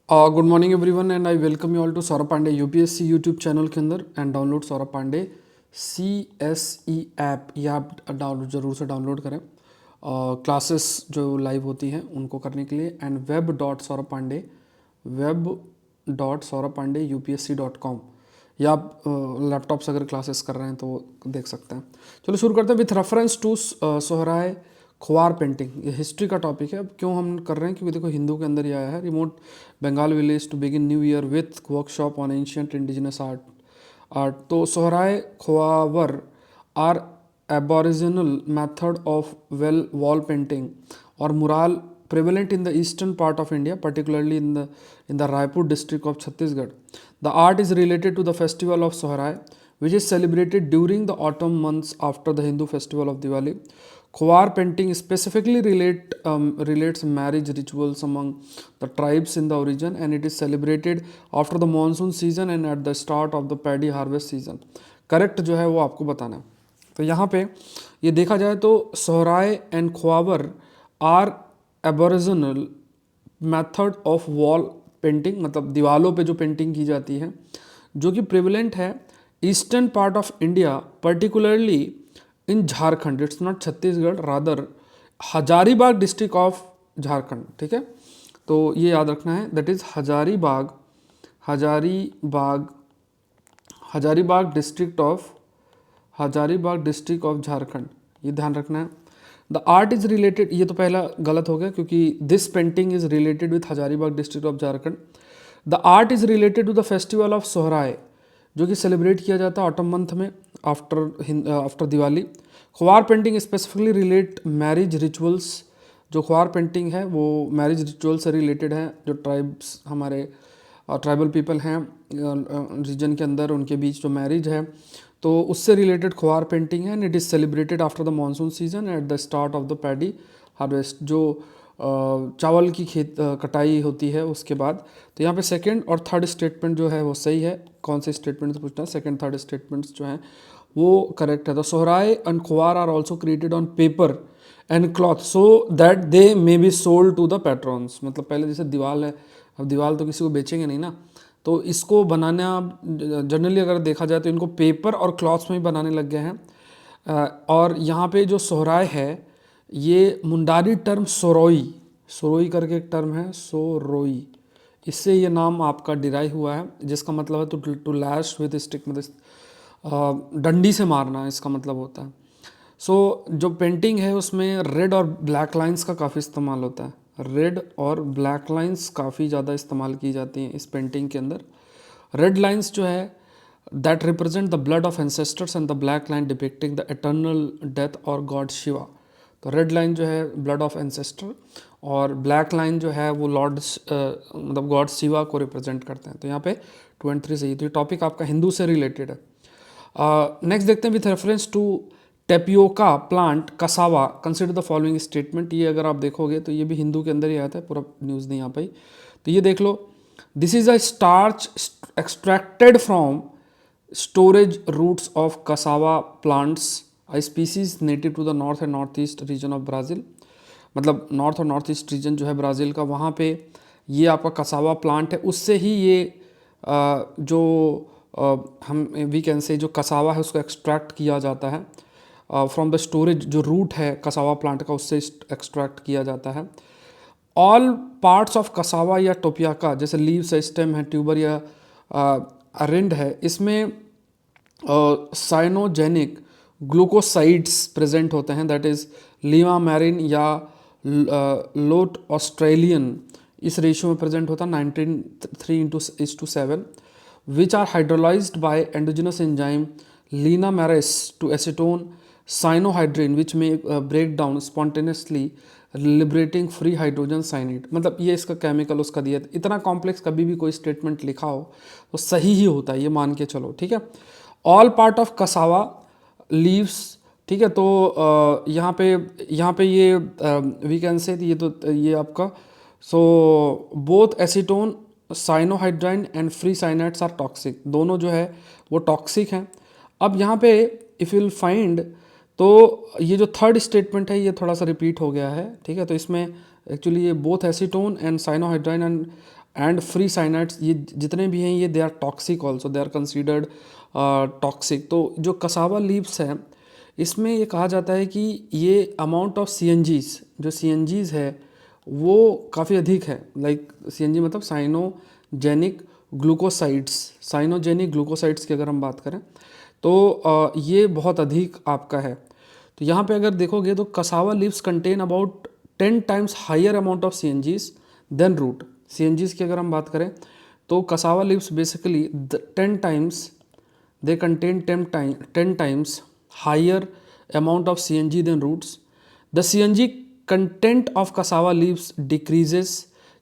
Good morning everyone and I welcome you all to Saurabh Pandey UPSC YouTube channel के अंदर and download Saurabh Pandey CSE app. ये आप download ज़रूर से डाउनलोड करें क्लासेस जो लाइव होती हैं उनको करने के लिए। एंड web.saurabh.pande या आप लैपटॉप से अगर क्लासेस कर रहे हैं तो वो देख सकते हैं। चलो शुरू करते हैं with reference to Sohrai Khovar painting. ये हिस्ट्री का टॉपिक है। अब क्यों हम कर रहे हैं, क्योंकि देखो हिंदू के अंदर ये आया है, remote Bengal village to begin new year with workshop on ancient indigenous art. तो Sohrai Khovar are aboriginal method of well wall painting और mural prevalent in the eastern part of India, particularly in the Raipur district of Chhattisgarh. The art is related to the festival of Sohrai, which is celebrated during the autumn months after the Hindu festival of Diwali. Khowar painting specifically relates marriage rituals among the tribes in the origin, and it is celebrated after the monsoon season and at the start of the paddy harvest season. Correct जो है वो आपको बताना है। तो यहाँ पे ये देखा जाए तो Sohrai and Khovar are aboriginal method of wall painting, मतलब दीवालों पे जो पेंटिंग की जाती है, जो कि प्रिवलेंट है eastern part of India, particularly in Jharkhand. It's not Chhattisgarh, rather Hazaribagh district of Jharkhand. ठीक है, तो ये याद रखना है, that is Hazaribagh, Hazaribagh Hazaribagh district of Jharkhand, ये ध्यान रखना है। द आर्ट इज रिलेटेड, ये तो पहला गलत हो गया क्योंकि this painting is related with Hazaribagh district of Jharkhand. The art is related to the festival of Sohrai, जो कि सेलिब्रेट किया जाता है ऑटम मंथ में after Diwali. Khovar painting specifically relate marriage rituals. जो ख्वार पेंटिंग है वो मैरिज रिचुअल से रिलेटेड है। जो ट्राइब्स हमारे ट्राइबल पीपल हैं रीजन के अंदर, उनके बीच जो मैरिज है तो उससे रिलेटेड ख्वार पेंटिंग है। And it is celebrated after the monsoon season at the start of the paddy harvest, जो चावल की कटाई होती है उसके बाद। तो यहाँ पे सेकंड और थर्ड स्टेटमेंट जो है वो सही है। कौन से स्टेटमेंट से पूछना है, सेकंड थर्ड स्टेटमेंट्स जो हैं वो करेक्ट है। The Sohrai and Khovar are also created on paper and cloth so that they may be sold to the patrons. मतलब पहले जैसे दीवाल है, अब दीवाल तो किसी को बेचेंगे नहीं ना, तो इसको बनाना जनरली अगर देखा जाए तो इनको पेपर और क्लॉथ्स में ही बनाने लग गए हैं। और यहाँ पे जो सोहराय है ये मुंडारी टर्म सोरोई, सोरोई करके एक टर्म है, सोरोई, इससे ये नाम आपका डिराइव हुआ है, जिसका मतलब है टू लैश विद स्टिक, मतलब डंडी से मारना इसका मतलब होता है। सो जो पेंटिंग है उसमें रेड और ब्लैक लाइंस का काफ़ी इस्तेमाल होता है। रेड और ब्लैक लाइंस काफ़ी ज़्यादा इस्तेमाल की जाती हैं इस पेंटिंग के अंदर। रेड लाइंस जो है that represent the blood of ancestors and the black line depicting the eternal death और गॉड शिवा। तो रेड लाइन जो है ब्लड ऑफ एंसेस्टर और ब्लैक लाइन जो है वो लॉर्ड मतलब गॉड शिवा को रिप्रेजेंट करते हैं। तो यहाँ पे 2 और 3 सही। तो ये टॉपिक आपका हिंदू से रिलेटेड है। नेक्स्ट देखते हैं with reference to tapioca plant cassava consider the following statement. ये अगर आप देखोगे तो ये भी हिंदू के अंदर ही आता है, पूरा न्यूज़ नहीं आ पाई। तो ये देख लो, this is a starch extracted from storage roots of cassava plants, a species native to the north and north east region of Brazil. मतलब नॉर्थ और नॉर्थ ईस्ट रीजन जो है ब्राज़ील का, वहाँ पे ये आपका कसावा प्लांट है, उससे ही ये जो हम वी कैन से जो कसावा है उसको एक्सट्रैक्ट किया जाता है फ्रॉम द स्टोरेज। जो रूट है कसावा प्लांट का उससे एक्सट्रैक्ट किया जाता है। ऑल पार्ट्स ऑफ कसावा या टोपियाका, जैसे लीव्स है, स्टेम है, ट्यूबर या अरिंड है, इसमें साइनोजेनिक ग्लूकोसाइड्स प्रेजेंट होते हैं, दैट इज़ लीमा मैरिन या लोट ऑस्ट्रेलियन, इस रेशियो में प्रेजेंट होता है 19:3:7, which are hydrolyzed by endogenous enzyme linamares to acetone cyanohydrin, which may break down spontaneously liberating free hydrogen cyanide। मतलब ये इसका केमिकल उसका दिया। इतना कॉम्प्लेक्स कभी भी कोई स्टेटमेंट लिखा हो तो सही ही होता है, ये मान के चलो। ठीक है, all part of cassava leaves. ठीक है, तो यहाँ पे ये वी कैन से ये तो ये आपका so both acetone cyanohydrin and free cyanides are toxic, दोनों जो है वो टॉक्सिक हैं। अब यहाँ पे इफ़ यूल फाइंड, तो ये जो थर्ड स्टेटमेंट है ये थोड़ा सा रिपीट हो गया है। ठीक है, तो इसमें एक्चुअली ये both acetone and cyanohydrin and and free cyanides, ये जितने भी हैं ये they are toxic also, they are considered toxic. तो जो कसावा लीव्स है इसमें ये कहा जाता है कि ये अमाउंट ऑफ CNGs, जो CNGs है वो काफ़ी अधिक है। लाइक CNG मतलब साइनोजेनिक ग्लूकोसाइड्स, साइनोजेनिक ग्लूकोसाइड्स की अगर हम बात करें तो ये बहुत अधिक आपका है। तो यहाँ पे अगर देखोगे तो cassava leaves contain about 10 times higher amount of CNGs than root. CNGs की अगर हम बात करें तो cassava leaves basically 10 times, they contain 10 times higher amount of CNG than roots. The CNG content of cassava leaves decreases,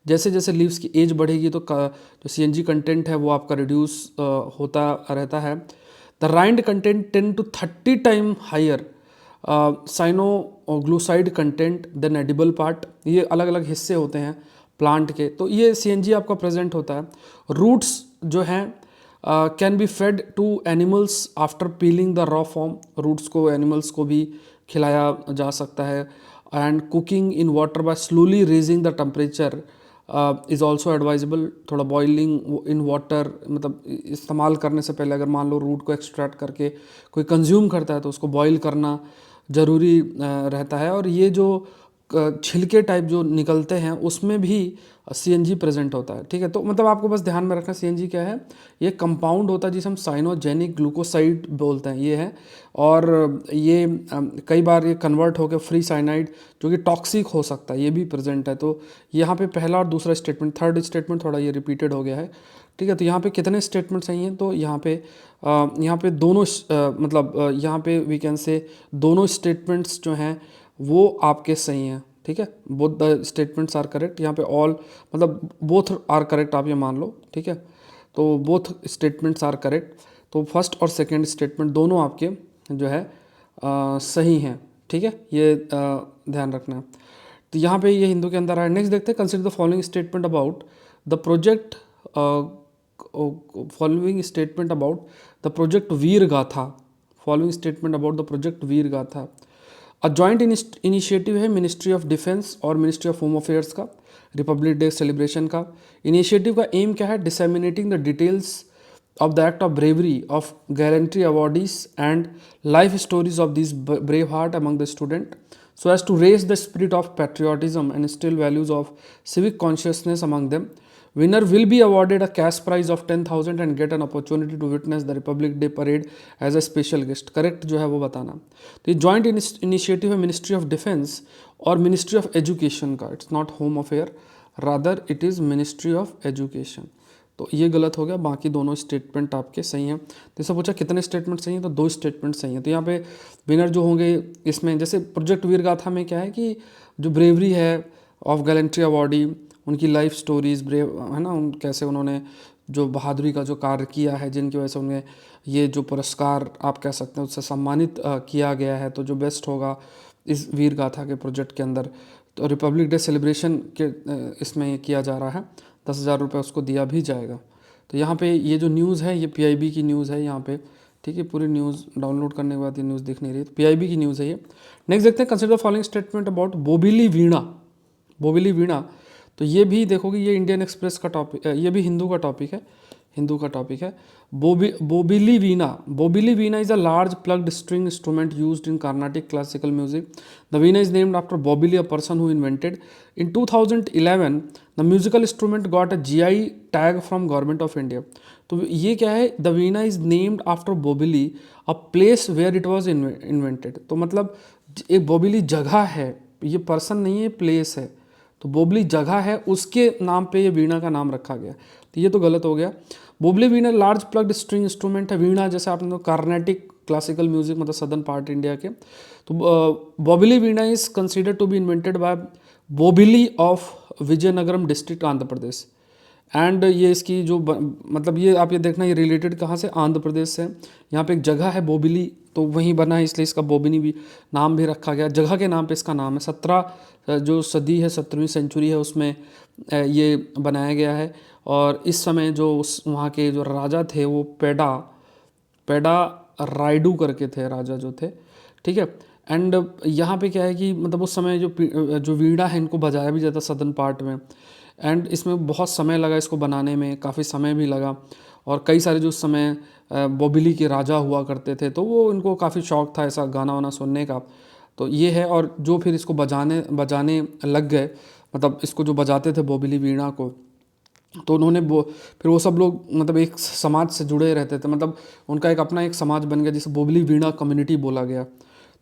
जैसे जैसे leaves की as बढ़ेगी तो जो CNG कंटेंट है वो आपका रिड्यूस होता रहता है। The rind content 10 to 30 time higher cyanoglucoside content than edible part. ये अलग अलग हिस्से होते हैं प्लांट के, तो ये CNG आपका प्रेजेंट होता है। रूट्स जो हैं can be fed to animals after peeling the raw form, roots को एनिमल्स को भी खिलाया जा सकता है। And cooking in water by slowly raising the temperature is also advisable. थोड़ा बॉइलिंग इन वाटर, मतलब इस्तेमाल करने से पहले अगर मान लो रूट को एक्सट्रैक्ट करके कोई कंज्यूम करता है तो उसको बॉईल करना ज़रूरी रहता है। और ये जो छिलके टाइप जो निकलते हैं उसमें भी CNG प्रेजेंट होता है, ठीक है। तो मतलब आपको बस ध्यान में रखना CNG क्या है, ये कंपाउंड होता है जिसे हम साइनोजेनिक ग्लूकोसाइड बोलते हैं, ये है। और ये कई बार ये कन्वर्ट होकर फ्री साइनाइड जो कि टॉक्सिक हो सकता है, ये भी प्रेजेंट है। तो यहाँ पे पहला और दूसरा स्टेटमेंट, थर्ड स्टेटमेंट थोड़ा ये रिपीटेड हो गया है, ठीक है। तो यहाँ पे कितने स्टेटमेंट सही हैं, तो यहाँ पे दोनों मतलब यहाँ पे वी कैन से दोनों स्टेटमेंट्स जो हैं वो आपके सही हैं, ठीक है। Both the statements are correct, यहाँ पे ऑल मतलब बोथ आर करेक्ट आप ये मान लो, ठीक है। तो बोथ स्टेटमेंट्स आर करेक्ट, तो फर्स्ट और सेकंड स्टेटमेंट दोनों आपके जो है सही हैं, ठीक है। ये ध्यान रखना है। तो यहाँ पे ये हिंदू के अंदर आया। नेक्स्ट देखते हैं, consider the following statement about the project, following statement about the project Veer Gatha, following statement about the project Veer Gatha. A joint initiative है मिनिस्ट्री ऑफ डिफेंस और मिनिस्ट्री ऑफ होम अफेयर्स का, रिपब्लिक डे सेलिब्रेशन का। Initiative का aim क्या है, disseminating the details of the act of bravery of gallantry awardees and life stories of these brave heart among the student, so as to raise the spirit of patriotism and instill values of civic consciousness among them. Winner will be awarded a cash prize of 10,000 and get an opportunity to witness the Republic Day parade as a special guest. Correct जो है वो बताना। तो ये joint initiative है ministry of defence और ministry of education का, it's not home affair, rather it is ministry of education. तो ये गलत हो गया, बाकी दोनों स्टेटमेंट आपके सही हैं। तो इससे पूछा कितने स्टेटमेंट सही हैं, तो 2 स्टेटमेंट सही हैं। तो यहाँ पे विनर जो होंगे इसमें, जैसे प्रोजेक्ट वीर गाथा में क्या है कि जो ब्रेवरी है ऑफ गैलेंट्री अवार्डी, उनकी लाइफ स्टोरीज ब्रेव है ना, उन कैसे उन्होंने जो बहादुरी का जो कार्य किया है, जिनकी वजह से उन्हें ये जो पुरस्कार आप कह सकते हैं उससे सम्मानित किया गया है। तो जो बेस्ट होगा इस वीर गाथा के प्रोजेक्ट के अंदर, तो रिपब्लिक डे सेलिब्रेशन के इसमें ये किया जा रहा है, 10,000 रुपये उसको दिया भी जाएगा। तो यहाँ पे ये जो न्यूज़ है ये PIB की न्यूज़ है यहाँ पे, ठीक है। पूरी न्यूज़ डाउनलोड करने के बाद ये न्यूज़ दिख नहीं रही, तो PIB की न्यूज़ है ये। नेक्स्ट देखते हैं, consider the following statement about Bobbili veena, Bobbili veena. तो ये भी देखोगे ये इंडियन एक्सप्रेस का टॉपिक, ये भी हिंदू का टॉपिक है, हिंदू का टॉपिक है। Bobbili veena, Bobbili veena is a large plucked string instrument used in Carnatic classical music. The veena is named after Bobbili, a person who invented. In 2011 the musical instrument got a GI tag from government of India. तो ये क्या है, the veena is named after Bobbili, a place where it was invented. तो मतलब एक बोबिली जगह है, ये पर्सन नहीं है, प्लेस है। तो बोबली जगह है, उसके नाम पे ये वीणा का नाम रखा गया, तो ये तो गलत हो गया। Bobbili veena large plucked string instrument है। वीणा जैसे आपने कार्नेटिक क्लासिकल म्यूजिक मतलब सदर्न पार्ट इंडिया के। तो Bobbili veena is considered to be invented by Bobbili of Vizianagaram district, Andhra Pradesh. And ये इसकी जो मतलब ये आप ये देखना, ये रिलेटेड कहाँ से, आंध्र प्रदेश से। यहाँ पे एक जगह है बोबिली, तो वहीं बना है, इसलिए इसका बोबिनी भी नाम भी रखा गया, जगह के नाम पे इसका नाम है। 17 जो सदी है, 17वीं सेंचुरी है, उसमें ये बनाया गया है। और इस समय जो उस वहाँ के जो राजा थे वो पेडा रायडू करके थे राजा जो थे, ठीक है। एंड यहाँ पे क्या है कि मतलब उस समय जो वीणा है इनको बजाया भी जाता सदर्न पार्ट में। एंड इसमें बहुत समय लगा इसको बनाने में, काफ़ी समय भी लगा, और कई सारे जो उस समय बोबिली के राजा हुआ करते थे तो वो इनको काफ़ी शौक था ऐसा गाना वाना सुनने का। तो ये है, और जो फिर इसको बजाने बजाने लग गए, मतलब इसको जो बजाते थे बोबिली वीणा को, तो उन्होंने वो फिर वो सब लोग मतलब एक समाज से जुड़े रहते थे, मतलब उनका एक अपना एक समाज बन गया जिसे बोबली वीणा कम्युनिटी बोला गया।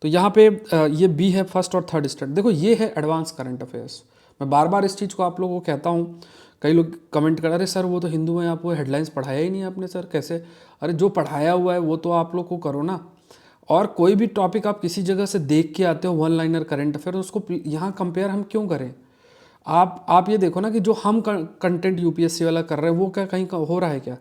तो यहाँ पे ये बी है फर्स्ट और थर्ड स्टेट। देखो ये है एडवांस करंट अफेयर्स। मैं बार बार इस चीज़ को आप लोगों को कहता हूँ, कई लोग कमेंट कर, अरे सर वो तो हिंदू में आपको हेडलाइंस पढ़ाया ही नहीं आपने सर, कैसे? अरे जो पढ़ाया हुआ है वो तो आप लोग को करो ना। और कोई भी टॉपिक आप किसी जगह से देख के आते हो, वन लाइनर करंट अफेयर, उसको यहाँ कंपेयर हम क्यों करें? आप ये देखो ना कि जो हम कंटेंट यूपीएससी वाला कर रहे हैं वो क्या कहीं हो रहा है क्या?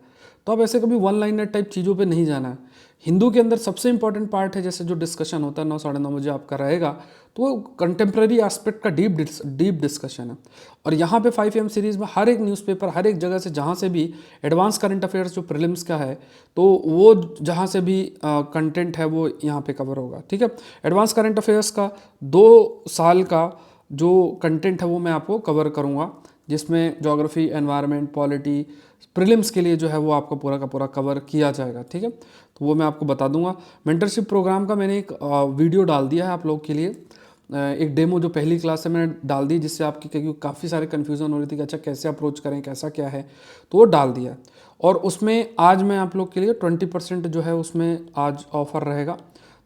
तो आप ऐसे कभी वन लाइनर टाइप चीज़ों पे नहीं जाना है। हिंदू के अंदर सबसे इंपॉर्टेंट पार्ट है, जैसे जो डिस्कशन होता है 9 साढ़े 9 बजे आपका रहेगा, तो वो कंटेम्प्रेरी एस्पेक्ट का डीप डिस्कशन है। और यहाँ पे 5 AM सीरीज़ में हर एक न्यूज़पेपर, हर एक जगह से जहाँ से भी एडवांस करंट अफेयर्स जो प्रीलिम्स का है, तो वो जहाँ से भी कंटेंट है वो यहाँ पे कवर होगा। ठीक है, एडवांस करंट अफेयर्स का 2 साल का जो कंटेंट है वो मैं आपको कवर करूँगा, जिसमें ज्योग्राफी, एनवायरनमेंट, पॉलिटी, प्रीलिम्स के लिए जो है वो आपका पूरा का पूरा कवर किया जाएगा। ठीक है, तो वो मैं आपको बता दूंगा। मेंटरशिप प्रोग्राम का मैंने एक वीडियो डाल दिया है आप लोग के लिए, एक डेमो जो पहली क्लास से मैंने डाल दी, जिससे आपकी क्योंकि काफ़ी सारे कन्फ्यूज़न हो रही थी कि अच्छा कैसे अप्रोच करें, कैसा क्या है, तो वो डाल दिया। और उसमें आज मैं आप लोग के लिए 20% जो है उसमें आज ऑफर रहेगा।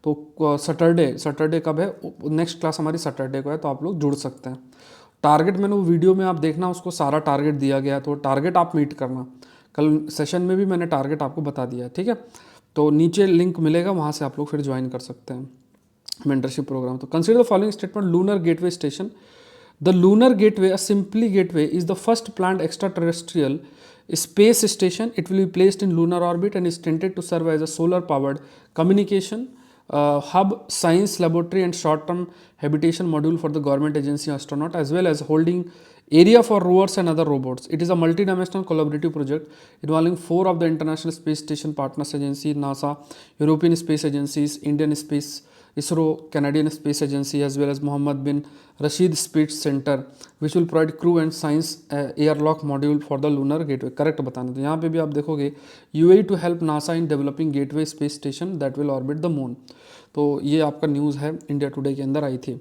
तो सैटरडे कब है? नेक्स्ट क्लास हमारी सैटरडे को है, तो आप लोग जुड़ सकते हैं। टारगेट मैंने वो वीडियो में आप देखना, उसको सारा टारगेट दिया गया है, तो टारगेट आप मीट करना। कल सेशन में भी मैंने टारगेट आपको बता दिया है। ठीक है, तो नीचे लिंक मिलेगा, वहाँ से आप लोग फिर ज्वाइन कर सकते हैं मेंटरशिप प्रोग्राम। तो consider the following statement. Lunar gateway station. The lunar gateway, a simply gateway, is the first planned extraterrestrial space station. It will be placed in lunar orbit and is intended to serve as a solar-powered communication hub, science laboratory, and short-term habitation module for the government agency astronaut, as well as holding area for rovers and other robots. It is a multi-dimensional collaborative project involving 4 of the International Space Station partners agency, NASA, European Space Agencies, Indian Space, ISRO, Canadian Space Agency, as well as Mohammed bin Rashid Space Center, which will provide crew and science airlock module for the lunar gateway. Correct बताना। तो यहाँ पे भी आप देखोगे UAE to help NASA in developing gateway space station that will orbit the moon। तो ये आपका न्यूज़ है, इंडिया टुडे के अंदर आई थी।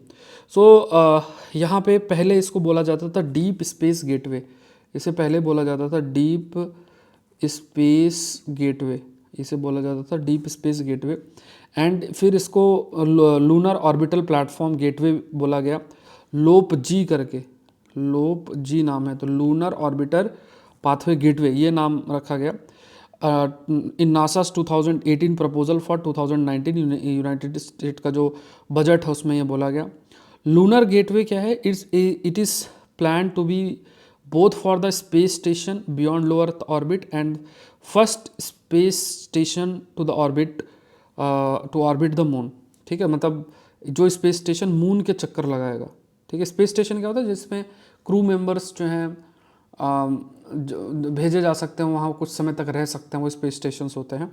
सो यहाँ पे पहले इसको बोला जाता था डीप स्पेस गेटवे, इसे पहले बोला जाता था डीप स्पेस गेटवे, इसे बोला जाता था डीप स्पेस गेटवे। एंड फिर इसको लूनर ऑर्बिटल प्लेटफॉर्म गेटवे बोला गया, लोप जी करके, लोप जी नाम है, तो लूनर ऑर्बिटर पाथवे गेटवे ये नाम रखा गया। In NASA's 2018 proposal for 2019 United State का जो बजट है उसमें ये बोला गया। लूनर गेटवे क्या है? It is plan to be both for the space station beyond low earth orbit and first space station to the orbit to orbit the moon. ठीक है, मतलब जो स्पेस स्टेशन मून के चक्कर लगाएगा। ठीक है, स्पेस स्टेशन क्या होता है? जिसमें क्रू मेंबर्स जो हैं भेजे जा सकते हैं, वहाँ कुछ समय तक रह सकते हैं, वो स्पेस स्टेशन होते हैं।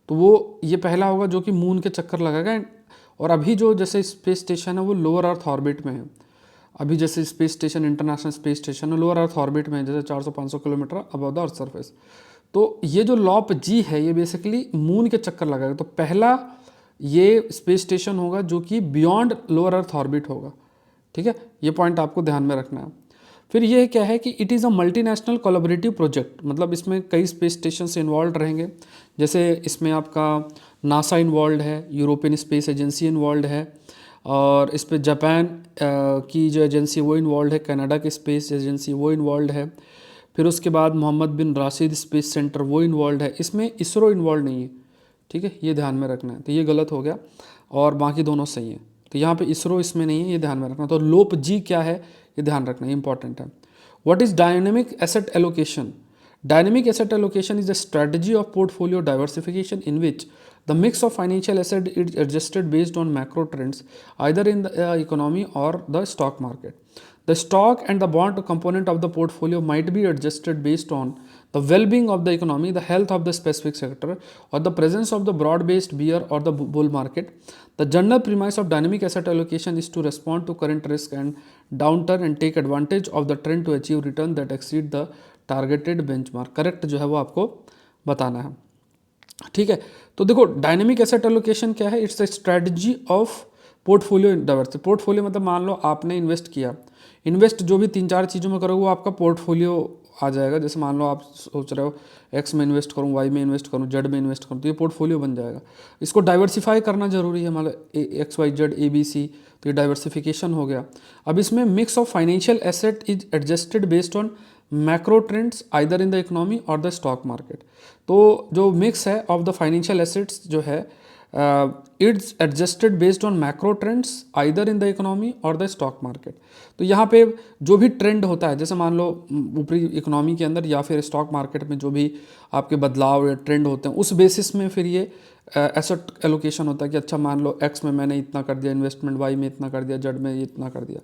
तो वो ये पहला होगा जो कि मून के चक्कर लगाएगा। और अभी जो जैसे स्पेस स्टेशन है वो लोअर अर्थ ऑर्बिट में है। अभी जैसे space station, international space station है, लोअर अर्थ ऑर्बिट में है, जैसे 400-500 kilometre above the earth surface. तो ये जो लॉप जी है ये बेसिकली मून के चक्कर लगाएगा। तो पहला ये स्पेस स्टेशन होगा जो कि बियॉन्ड लोअर अर्थ ऑर्बिट होगा। ठीक है, ये पॉइंट आपको ध्यान में रखना है। फिर ये क्या है कि it is a multinational collaborative project, मतलब इसमें कई स्पेस स्टेशन से इन्वॉल्व रहेंगे। जैसे इसमें आपका नासा इन्वॉल्व है, यूरोपियन स्पेस एजेंसी इन्वॉल्व है, और इस पर जापान की जो एजेंसी वो इन्वॉल्व है, कनाडा की स्पेस एजेंसी वो इन्वॉल्व है। फिर उसके बाद मोहम्मद बिन राशिद स्पेस सेंटर वो इन्वॉल्व है। इसमें इसरो इन्वॉल्व नहीं है। ठीक है, ये ध्यान में रखना है। तो ये गलत हो गया और बाकी दोनों सही हैं। तो यहाँ पे इसरो इसमें नहीं है, ये ध्यान में रखना। तो लोप जी क्या है ये ध्यान रखना, इंपॉर्टेंट है। What is dynamic asset allocation? Dynamic asset allocation is a strategy of portfolio diversification in which the mix of financial asset is adjusted based on macro trends either in the economy or the stock market. The stock and the bond component of the portfolio might be adjusted based on the well-being of the economy, the health of the specific sector, or the presence of the broad-based bear or the bull market. The general premise of dynamic asset allocation is to respond to current risk and downturn and take advantage of the trend to achieve return that exceed the targeted benchmark. Correct जो है वो आपको बताना है, ठीक है। तो देखो डायनेमिक एसेट एलोकेशन क्या है, it's a strategy of portfolio diversity. Portfolio मतलब मान लो आपने इन्वेस्ट किया, इन्वेस्ट जो भी 3-4 चीज़ों में करोगे वो आपका पोर्टफोलियो आ जाएगा। जैसे मान लो आप सोच रहे हो एक्स में इन्वेस्ट करूँ, वाई में इन्वेस्ट करूँ, जेड में इन्वेस्ट करूँ, तो ये पोर्टफोलियो बन जाएगा। इसको डाइवर्सिफाई करना जरूरी है, मतलब X Y Z A B C, तो ये डाइवर्सिफिकेशन हो गया। अब इसमें mix of financial asset is adjusted based on macro trends either in the economy और द स्टॉक मार्केट। तो जो मिक्स है ऑफ द फाइनेंशियल एसेट्स जो है it's adjusted based on macro trends either in the economy और the stock market. तो यहाँ पे जो भी ट्रेंड होता है, जैसे मान लो ऊपरी इकोनॉमी के अंदर या फिर स्टॉक मार्केट में जो भी आपके बदलाव या ट्रेंड होते हैं, उस बेसिस में फिर ये एसेट एलोकेशन होता है कि अच्छा मान लो एक्स में मैंने इतना कर दिया इन्वेस्टमेंट, वाई में इतना कर दिया, जेड में इतना कर दिया।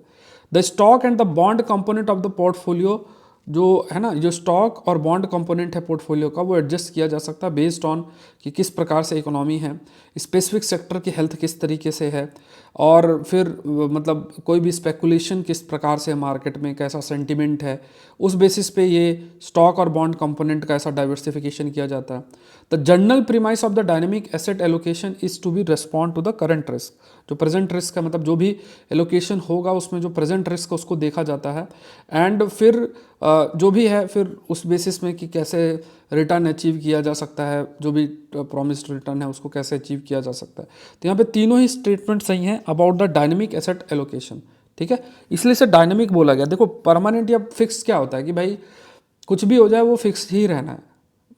The stock and the bond component of the portfolio जो है ना, जो स्टॉक और बॉन्ड कंपोनेंट है पोर्टफोलियो का, वो एडजस्ट किया जा सकता है बेस्ड ऑन कि किस प्रकार से इकोनॉमी है, स्पेसिफिक सेक्टर की हेल्थ किस तरीके से है, और फिर मतलब कोई भी स्पेकुलेशन किस प्रकार से मार्केट में, कैसा सेंटिमेंट है, उस बेसिस पे ये स्टॉक और बॉन्ड कंपोनेंट का ऐसा डाइवर्सिफिकेशन किया जाता है। The general premise of the dynamic asset allocation is to be respond to the current risk. जो प्रेजेंट रिस्क है, मतलब जो भी एलोकेशन होगा उसमें जो प्रेजेंट रिस्क है उसको देखा जाता है, एंड फिर जो भी है फिर उस बेसिस में कि कैसे रिटर्न अचीव किया जा सकता है, जो भी प्रॉमिस्ड रिटर्न है उसको कैसे अचीव किया जा सकता है। तो यहाँ पे तीनों ही स्टेटमेंट सही हैं about the dynamic asset allocation, ठीक है। इसलिए इसे डायनेमिक बोला गया। देखो परमानेंट या फिक्स क्या होता है कि भाई कुछ भी हो जाए वो फिक्स ही रहना है,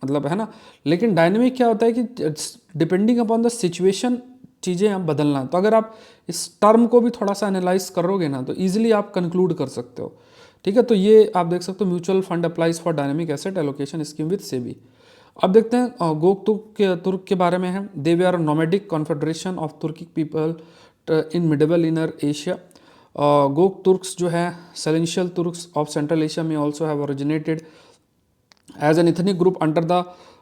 मतलब है ना। लेकिन डायनेमिक क्या होता है कि डिपेंडिंग अपॉन द सिचुएशन चीज़ें आप बदलना है। तो अगर आप इस टर्म को भी थोड़ा सा एनालाइज करोगे ना तो ईजिली आप कंक्लूड कर सकते हो, ठीक है। तो ये आप देख सकते हो mutual fund applies for dynamic asset allocation scheme with SEBI. अब देखते हैं गोकतुर्क के बारे में है। दे वे are nomadic confederation of Turkic people in medieval inner Asia. गोकतुर्क्स जो है सेलेंशियल तुर्क्स ऑफ सेंट्रल एशिया में also have originated as an ethnic group under the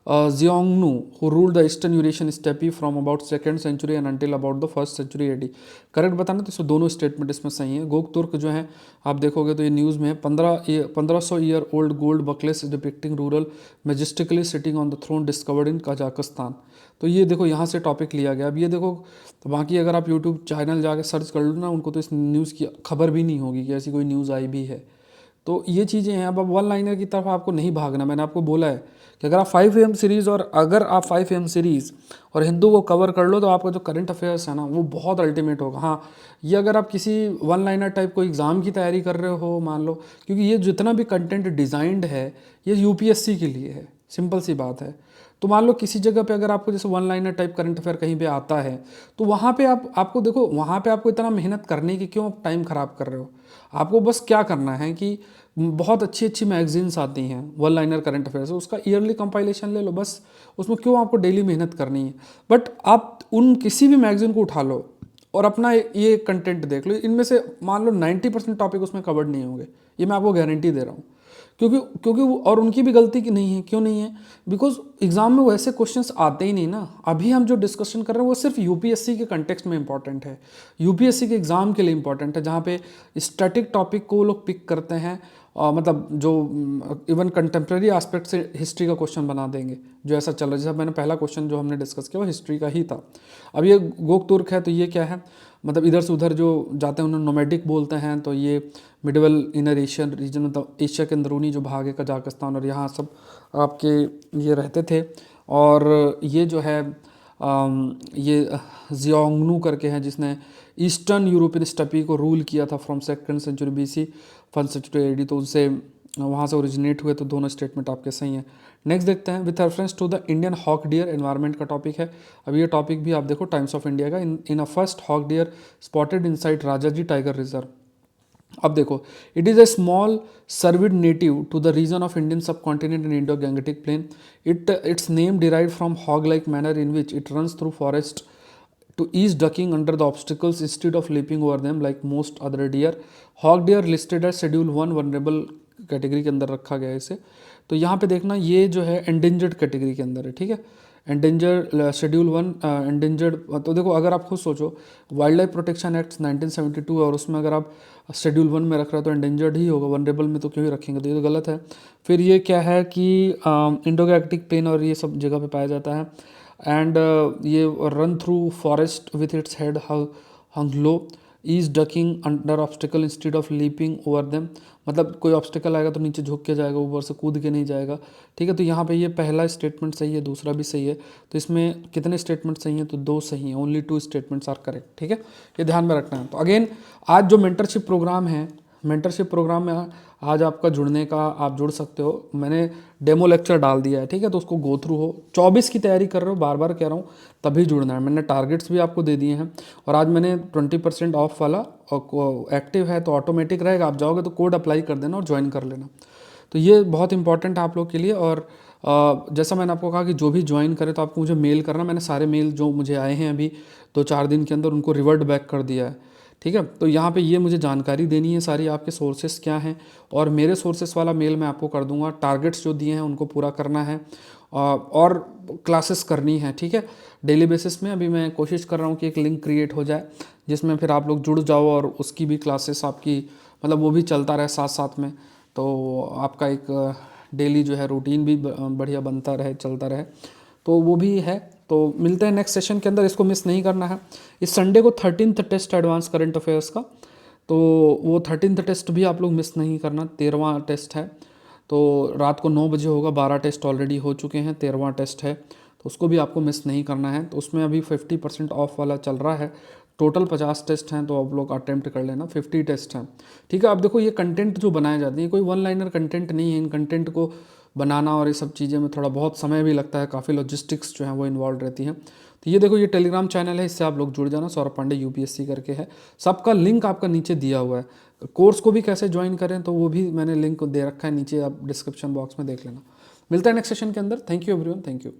Xiongnu who ruled the eastern Eurasian steppe from about 2nd century and until about the 1st century AD। Correct बताना, तो इसमें दोनों statement इसमें सही है। Gawk तुर्क जो है आप देखोगे तो ये न्यूज़ में है 1500 year old gold buckles depicting rural majestically sitting on the throne discovered in Kazakhstan. तो ये देखो यहाँ से टॉपिक लिया गया। अब ये देखो तो बाकी अगर आप यूट्यूब चैनल जाकर सर्च कर लो ना, उनको तो इस न्यूज़ की खबर भी नहीं होगी कि ऐसी कोई न्यूज़ आई भी है। तो ये चीज़ें हैं। अब वन लाइनर की तरफ आपको नहीं भागना। मैंने आपको बोला है कि अगर आप 5 AM सीरीज़ और अगर आप 5 AM सीरीज़ और हिंदू को कवर कर लो तो आपका जो करंट अफेयर्स है ना वो बहुत अल्टीमेट होगा। हाँ, ये अगर आप किसी वन लाइनर टाइप को एग्ज़ाम की तैयारी कर रहे हो मान लो, क्योंकि ये जितना भी कंटेंट डिज़ाइंड है ये यूपीएससी के लिए है, सिंपल सी बात है। तो मान लो किसी जगह पे अगर आपको जैसे one liner type current affair कहीं पे आता है तो वहाँ पे आपको देखो, वहाँ पे आपको इतना मेहनत करने की क्यों टाइम ख़राब कर रहे हो। आपको बस क्या करना है कि बहुत अच्छी अच्छी मैगजीन्स आती हैं वन लाइनर करंट अफेयर्स, उसका ईयरली कंपाइलेशन ले लो बस। उसमें क्यों आपको डेली मेहनत करनी है। बट आप उन किसी भी मैगजीन को उठा लो और अपना ये कंटेंट देख लो, इनमें से मान लो 90% टॉपिक उसमें कवर्ड नहीं होंगे, ये मैं आपको गारंटी दे रहा हूँ। क्योंकि वो और उनकी भी गलती की नहीं है। क्यों नहीं है? बिकॉज एग्जाम में वैसे क्वेश्चंस आते ही नहीं ना। अभी हम जो डिस्कशन कर रहे हैं वो सिर्फ यूपीएससी के कंटेक्स्ट में इंपॉर्टेंट है, यूपीएससी के एग्ज़ाम के लिए इंपॉर्टेंट है, जहाँ पे स्टैटिक टॉपिक को वो लोग पिक करते हैं मतलब जो इवन कंटेम्प्रेरी एस्पेक्ट से हिस्ट्री का क्वेश्चन बना देंगे जो ऐसा चल रहा है। जैसा मैंने पहला क्वेश्चन जो हमने डिस्कस किया वो हिस्ट्री का ही था। अब ये गोक तुर्क है तो ये क्या है, मतलब इधर से उधर जो जाते हैं उन्हें नोमैडिक बोलते हैं। तो ये मिडल इनर एशियन रीजन, मतलब एशिया के अंदरूनी जो भाग है कजाकिस्तान और यहाँ सब आपके ये रहते थे। और ये जो है ये जियोंगनू करके हैं जिसने ईस्टर्न यूरोपियन स्टेपी को रूल किया था from 2nd century BC 1st century AD। तो उनसे वहाँ से ओरिजिनेट हुए। तो दोनों स्टेटमेंट आपके सही हैं। नेक्स्ट देखते हैं with reference to the Indian hog deer environment का टॉपिक है। अब ये टॉपिक भी आप देखो टाइम्स ऑफ इंडिया का। In a first hog deer spotted inside Rajaji tiger reserve. अब देखो, it is a small cervid native to the region of Indian subcontinent and Indo Gangetic plain. Its name derive from hog like manner in which it runs through forest to ease ducking under the obstacles instead of leaping over them like most other deer। hog deer listed as schedule 1 vulnerable category के अंदर रखा गया है इसे। तो यहाँ पे देखना ये जो है एंडेंजर्ड कैटेगरी के अंदर है, ठीक है। एंडेंजर शेड्यूल 1 एंडेंजर्ड, तो देखो अगर आप खुद सोचो वाइल्ड लाइफ प्रोटेक्शन एक्ट 1972 है और उसमें अगर आप शेड्यूल 1 में रख रहे हो तो एंडेंजर्ड ही होगा, वनरेबल में तो क्यों ही रखेंगे, तो ये तो गलत है। फिर ये क्या है कि इंडो गैलेक्टिक प्लेन और ये सब जगह पे पाया जाता है। एंड ये run through forest with its head hung low, is ducking under obstacle instead of leaping over them, मतलब कोई ऑब्स्टिकल आएगा तो नीचे झुक के जाएगा, ऊपर से कूद के नहीं जाएगा। ठीक है, तो यहाँ पे ये पहला स्टेटमेंट सही है, दूसरा भी सही है। तो इसमें कितने स्टेटमेंट सही हैं, तो 2 सही हैं, ओनली 2 स्टेटमेंट्स आर करेक्ट। ठीक है, ये ध्यान में रखना है। तो अगेन आज जो मेंटरशिप प्रोग्राम है, मेंटरशिप प्रोग्राम में आज आपका जुड़ने का, आप जुड़ सकते हो, मैंने डेमो लेक्चर डाल दिया है। ठीक है, तो उसको गो थ्रू हो, 24 की तैयारी कर रहे हो, बार बार कह रहा हूँ, तभी जुड़ना है। मैंने टारगेट्स भी आपको दे दिए हैं और आज मैंने 20% ऑफ वाला एक्टिव है तो ऑटोमेटिक रहेगा, आप जाओगे तो कोड अप्लाई कर देना और ज्वाइन कर लेना। तो ये बहुत इंपॉर्टेंट है आप लोग के लिए। और जैसा मैंने आपको कहा कि जो भी ज्वाइन करे तो आपको मुझे मेल करना, मैंने सारे मेल जो मुझे आए हैं अभी 2-4 दिन के अंदर उनको रिवर्ट बैक कर दिया है। ठीक है, तो यहाँ पे ये मुझे जानकारी देनी है सारी, आपके सोर्सेस क्या हैं, और मेरे सोर्सेस वाला मेल मैं आपको कर दूंगा। टारगेट्स जो दिए हैं उनको पूरा करना है और क्लासेस करनी है। ठीक है, डेली बेसिस में अभी मैं कोशिश कर रहा हूँ कि एक लिंक क्रिएट हो जाए जिसमें फिर आप लोग जुड़ जाओ और उसकी भी क्लासेस आपकी, मतलब वो भी चलता रहे साथ साथ में, तो आपका एक डेली जो है रूटीन भी बढ़िया बनता रहे, चलता रहे, तो वो भी है। तो मिलते हैं नेक्स्ट सेशन के अंदर, इसको मिस नहीं करना है। इस संडे को 13th test advance current affairs का, तो वो 13th टेस्ट भी आप लोग मिस नहीं करना। 13वां टेस्ट है, तो रात को 9 बजे होगा, 12 टेस्ट ऑलरेडी हो चुके हैं, 13वां टेस्ट है, तो उसको भी आपको मिस नहीं करना है। तो उसमें अभी 50% ऑफ वाला चल रहा है, टोटल 50 टेस्ट हैं, तो आप लोग अटेम्प्ट कर लेना, 50 टेस्ट हैं। ठीक है, अब देखो ये कंटेंट जो बनाए जाते हैं कोई वन लाइनर कंटेंट नहीं है, इन कंटेंट को बनाना और ये सब चीज़ें में थोड़ा बहुत समय भी लगता है, काफ़ी लॉजिस्टिक्स जो है वो इन्वॉल्व रहती हैं। तो ये देखो ये टेलीग्राम चैनल है, इससे आप लोग जुड़ जाना, सौरभ पांडे यूपीएससी करके है, सबका लिंक आपका नीचे दिया हुआ है। कोर्स को भी कैसे ज्वाइन करें तो वो भी मैंने लिंक दे रखा है नीचे, आप डिस्क्रिप्शन बॉक्स में देख लेना। मिलता है नेक्स्ट सेशन के अंदर। Thank you everyone, thank you.